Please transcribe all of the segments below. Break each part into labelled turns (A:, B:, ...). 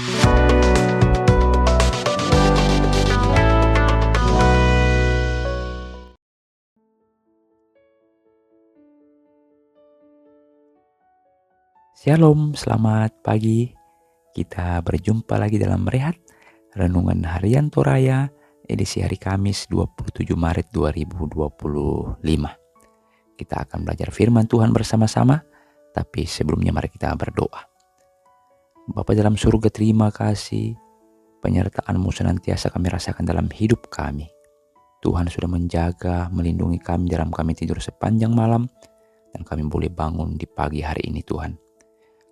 A: Shalom, selamat pagi. Kita berjumpa lagi dalam Rehat Renungan Harian Toraya edisi hari Kamis 27 Maret 2025. Kita akan belajar firman Tuhan bersama-sama, tapi sebelumnya mari kita berdoa. Bapa dalam surga, terima kasih penyertaan-Mu senantiasa kami rasakan dalam hidup kami. Tuhan sudah menjaga, melindungi kami dalam kami tidur sepanjang malam, dan kami boleh bangun di pagi hari ini Tuhan.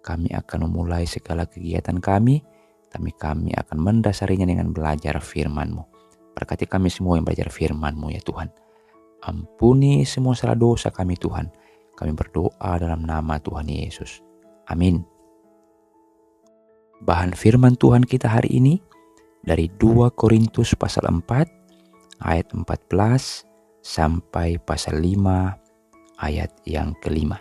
A: Kami akan memulai segala kegiatan kami, tapi kami akan mendasarinya dengan belajar firman-Mu. Berkati kami semua yang belajar firman-Mu ya Tuhan. Ampuni semua salah dosa kami Tuhan. Kami berdoa dalam nama Tuhan Yesus. Amin. Bahan firman Tuhan kita hari ini dari 2 Korintus pasal 4 ayat 14 sampai pasal 5 ayat yang kelima.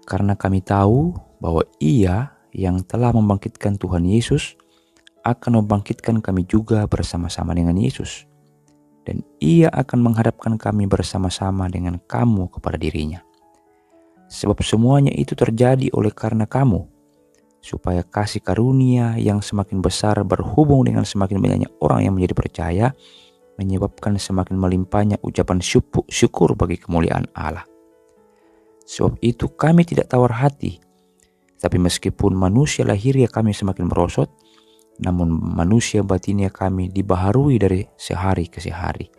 A: Karena kami tahu bahwa Ia yang telah membangkitkan Tuhan Yesus akan membangkitkan kami juga bersama-sama dengan Yesus. Dan Ia akan menghadapkan kami bersama-sama dengan kamu kepada dirinya. Sebab semuanya itu terjadi oleh karena kamu, supaya kasih karunia yang semakin besar berhubung dengan semakin banyaknya orang yang menjadi percaya, menyebabkan semakin melimpahnya ucapan syukur bagi kemuliaan Allah. Sebab itu kami tidak tawar hati, tapi meskipun manusia lahiriah kami semakin merosot, namun manusia batinia kami dibaharui dari sehari ke sehari.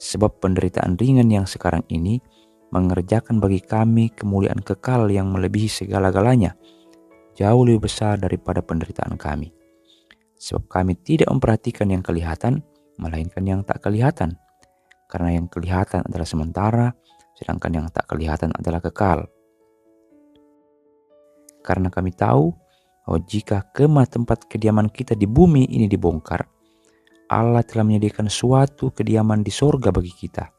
A: Sebab penderitaan ringan yang sekarang ini mengerjakan bagi kami kemuliaan kekal yang melebihi segala-galanya, jauh lebih besar daripada penderitaan kami. Sebab kami tidak memperhatikan yang kelihatan, melainkan yang tak kelihatan. Karena yang kelihatan adalah sementara, sedangkan yang tak kelihatan adalah kekal. Karena kami tahu bahwa jika kemah tempat kediaman kita di bumi ini dibongkar, Allah telah menyediakan suatu kediaman di sorga bagi kita,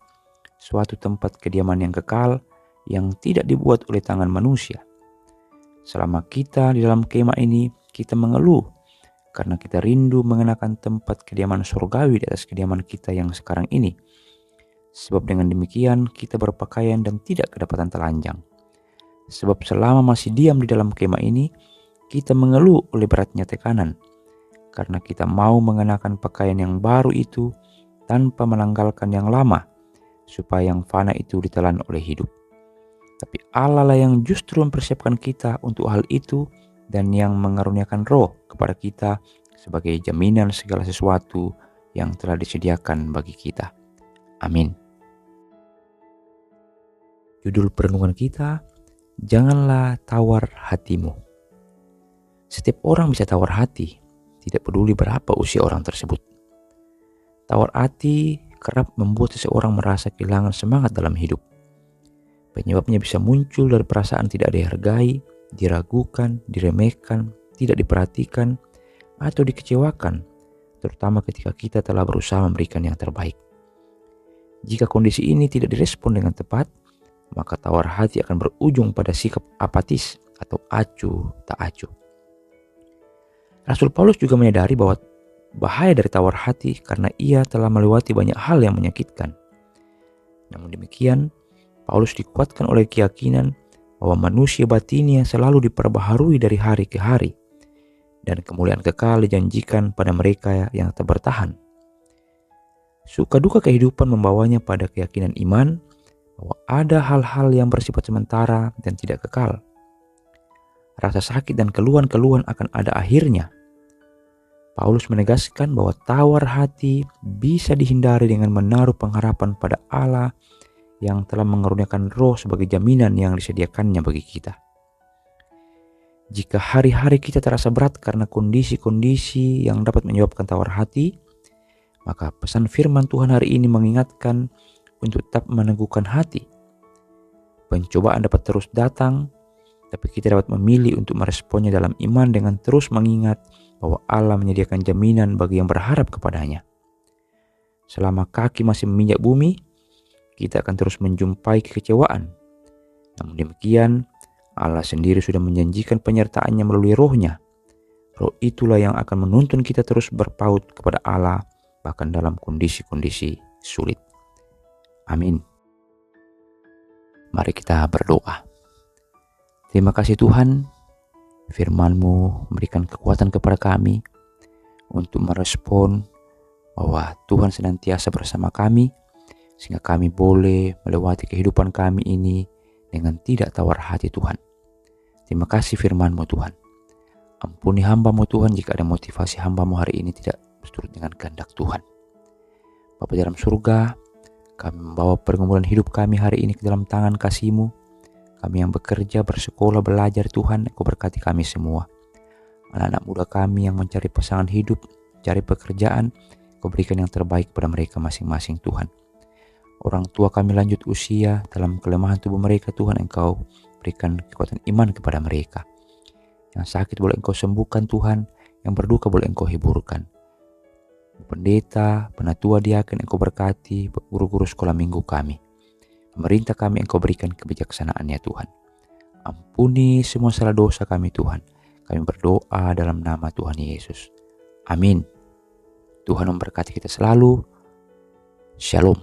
A: suatu tempat kediaman yang kekal yang tidak dibuat oleh tangan manusia. Selama kita di dalam kemah ini, kita mengeluh karena kita rindu mengenakan tempat kediaman sorgawi di atas kediaman kita yang sekarang ini. Sebab dengan demikian kita berpakaian dan tidak kedapatan telanjang. Sebab selama masih diam di dalam kemah ini, kita mengeluh oleh beratnya tekanan. Karena kita mau mengenakan pakaian yang baru itu tanpa menanggalkan yang lama, supaya yang fana itu ditelan oleh hidup. Tapi Allah lah yang justru mempersiapkan kita untuk hal itu dan yang mengaruniakan roh kepada kita sebagai jaminan segala sesuatu yang telah disediakan bagi kita. Amin. Judul perenungan kita, janganlah tawar hatimu. Setiap orang bisa tawar hati, tidak peduli berapa usia orang tersebut. Tawar hati kerap membuat seseorang merasa kehilangan semangat dalam hidup. Penyebabnya bisa muncul dari perasaan tidak dihargai, diragukan, diremehkan, tidak diperhatikan, atau dikecewakan, terutama ketika kita telah berusaha memberikan yang terbaik. Jika kondisi ini tidak direspon dengan tepat, maka tawar hati akan berujung pada sikap apatis atau acuh tak acuh. Rasul Paulus juga menyadari bahwa bahaya dari tawar hati karena ia telah melewati banyak hal yang menyakitkan. Namun demikian, Paulus dikuatkan oleh keyakinan bahwa manusia batinnya selalu diperbaharui dari hari ke hari, dan kemuliaan kekal dijanjikan pada mereka yang tetap bertahan. Suka duka kehidupan membawanya pada keyakinan iman bahwa ada hal-hal yang bersifat sementara dan tidak kekal. Rasa sakit dan keluhan-keluhan akan ada akhirnya. Paulus menegaskan bahwa tawar hati bisa dihindari dengan menaruh pengharapan pada Allah yang telah mengaruniakan roh sebagai jaminan yang disediakannya bagi kita. Jika hari-hari kita terasa berat karena kondisi-kondisi yang dapat menyebabkan tawar hati, maka pesan firman Tuhan hari ini mengingatkan untuk tetap meneguhkan hati. Pencobaan dapat terus datang, tapi kita dapat memilih untuk meresponnya dalam iman dengan terus mengingat bahwa Allah menyediakan jaminan bagi yang berharap kepadanya. Selama kaki masih menginjak bumi, kita akan terus menjumpai kekecewaan. Namun demikian, Allah sendiri sudah menjanjikan penyertaannya melalui rohnya. Roh itulah yang akan menuntun kita terus berpaut kepada Allah, bahkan dalam kondisi-kondisi sulit. Amin. Mari kita berdoa. Terima kasih Tuhan, firman-Mu memberikan kekuatan kepada kami untuk merespon bahwa Tuhan senantiasa bersama kami, sehingga kami boleh melewati kehidupan kami ini dengan tidak tawar hati Tuhan. Terima kasih firman-Mu Tuhan. Ampuni hamba-Mu Tuhan jika ada motivasi hamba-Mu hari ini tidak seturut dengan kehendak Tuhan. Bapa di dalam surga, kami membawa pergumulan hidup kami hari ini ke dalam tangan kasih-Mu. Kami yang bekerja, bersekolah, belajar Tuhan, Engkau berkati kami semua. Anak-anak muda kami yang mencari pasangan hidup, cari pekerjaan, Engkau berikan yang terbaik pada mereka masing-masing Tuhan. Orang tua kami lanjut usia, dalam kelemahan tubuh mereka Tuhan, Engkau berikan kekuatan iman kepada mereka. Yang sakit boleh Engkau sembuhkan Tuhan, yang berduka boleh Engkau hiburkan. Pendeta, penatua diaken Engkau berkati, guru-guru sekolah minggu kami. Pemerintah kami Engkau berikan kebijaksanaan-Nya Tuhan. Ampuni semua salah dosa kami Tuhan. Kami berdoa dalam nama Tuhan Yesus. Amin. Tuhan memberkati kita selalu. Shalom.